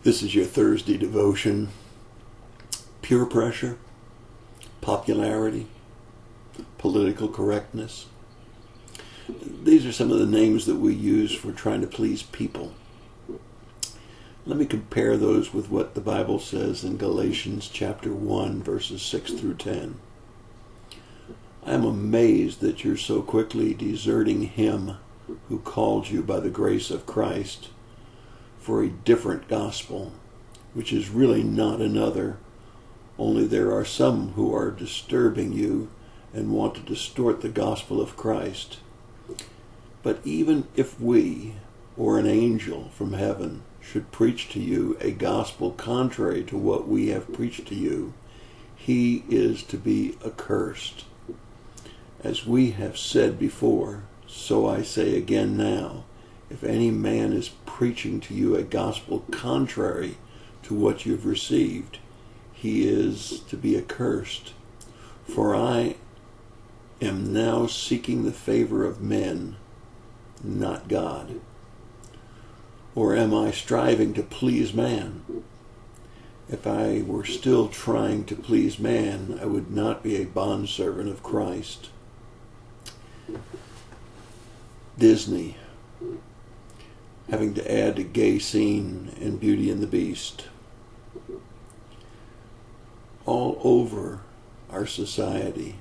This is your Thursday devotion. Peer pressure, popularity, political correctness. These are some of the names that we use for trying to please people. Let me compare those with what the Bible says in Galatians chapter 1, verses 6 through 10. I am amazed that you're so quickly deserting him who called you by the grace of Christ for a different gospel, which is really not another, only there are some who are disturbing you and want to distort the gospel of Christ. But even if we, or an angel from heaven, should preach to you a gospel contrary to what we have preached to you, he is to be accursed. As we have said before, so I say again now, if any man is preaching to you a gospel contrary to what you've received, he is to be accursed. For I am now seeking the favor of men, not God. Or am I striving to please man? If I were still trying to please man, I would not be a bondservant of Christ. Disney having to add a gay scene in Beauty and the Beast. All over our society,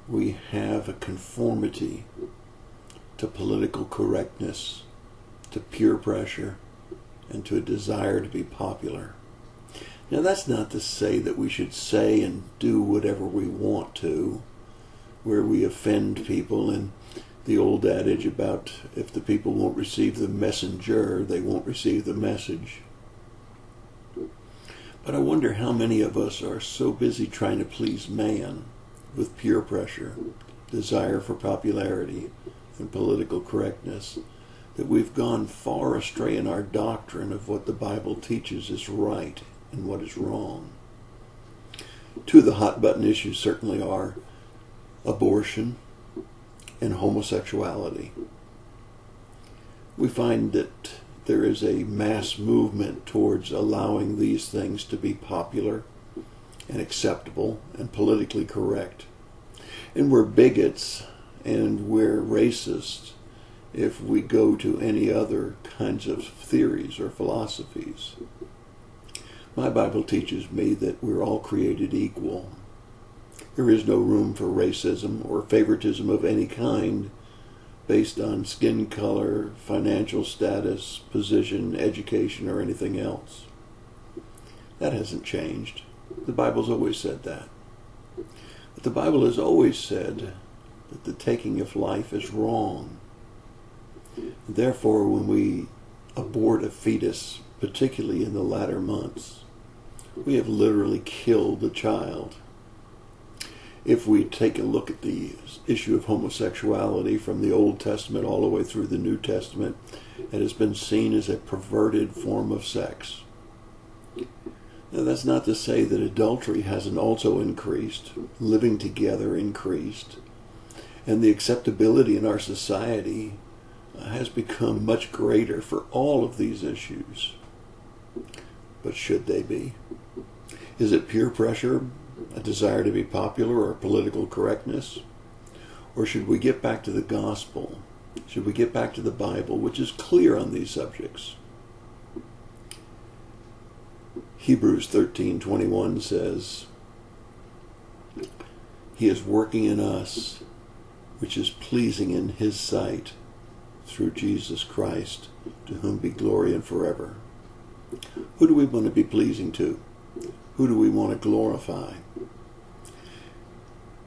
we have a conformity to political correctness, to peer pressure, and to a desire to be popular. Now, that's not to say that we should say and do whatever we want to, where we offend people, and the old adage about if the people won't receive the messenger, they won't receive the message. But I wonder how many of us are so busy trying to please man with peer pressure, desire for popularity, and political correctness, that we've gone far astray in our doctrine of what the Bible teaches is right and what is wrong. Two of the hot button issues certainly are abortion and homosexuality. We find that there is a mass movement towards allowing these things to be popular and acceptable and politically correct. And we're bigots and we're racist if we go to any other kinds of theories or philosophies. My Bible teaches me that we're all created equal. There is no room for racism or favoritism of any kind based on skin color, financial status, position, education, or anything else. That hasn't changed. The Bible's always said that. But the Bible has always said that the taking of life is wrong. Therefore, when we abort a fetus, particularly in the latter months, we have literally killed the child. If we take a look at the issue of homosexuality from the Old Testament all the way through the New Testament, it has been seen as a perverted form of sex. Now, that's not to say that adultery hasn't also increased, living together increased, and the acceptability in our society has become much greater for all of these issues. But should they be? Is it peer pressure, a desire to be popular, or political correctness? Or should we get back to the gospel? Should we get back to the Bible, which is clear on these subjects? Hebrews 13:21 says, He is working in us, which is pleasing in His sight, through Jesus Christ, to whom be glory and forever. Who do we want to be pleasing to? Who do we want to glorify?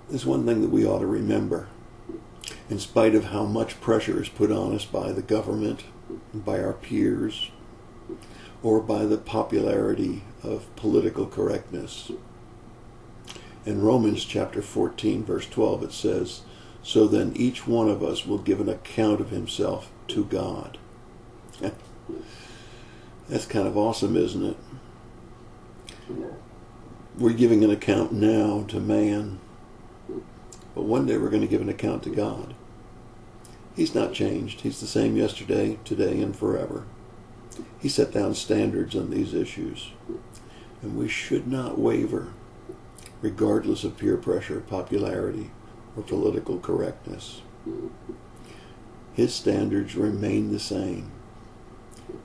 There's one thing that we ought to remember. In spite of how much pressure is put on us by the government, by our peers, or by the popularity of political correctness. In Romans chapter 14, verse 12, it says, So then each one of us will give an account of himself to God. That's kind of awesome, isn't it? We're giving an account now to man, but one day we're going to give an account to God. He's not changed. He's the same yesterday, today, and forever. He set down standards on these issues, and we should not waver, regardless of peer pressure, popularity, or political correctness. His standards remain the same,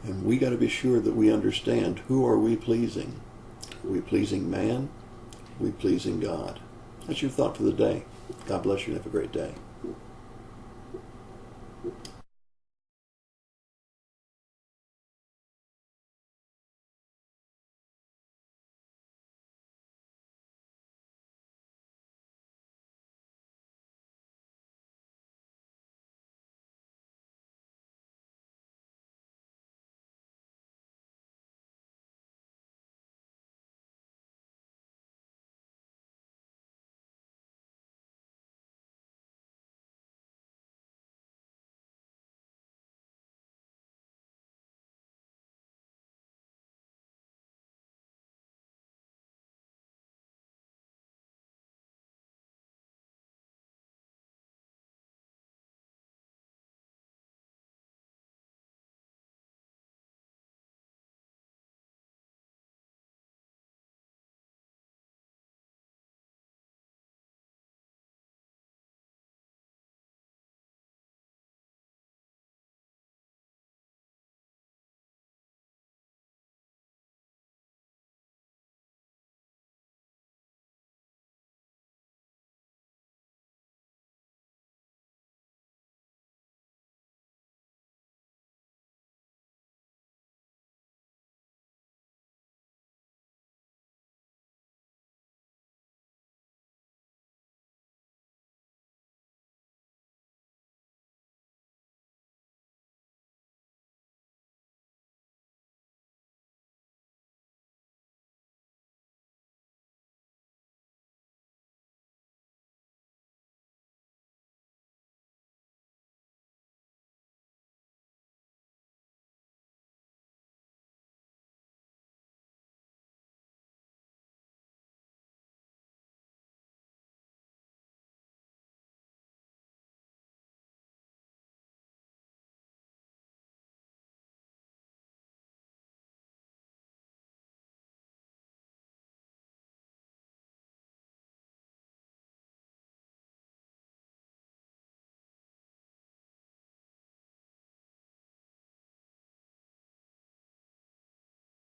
and we got to be sure that we understand, who are we pleasing? Are we pleasing man? Are we pleasing God? That's your thought for the day. God bless you and have a great day.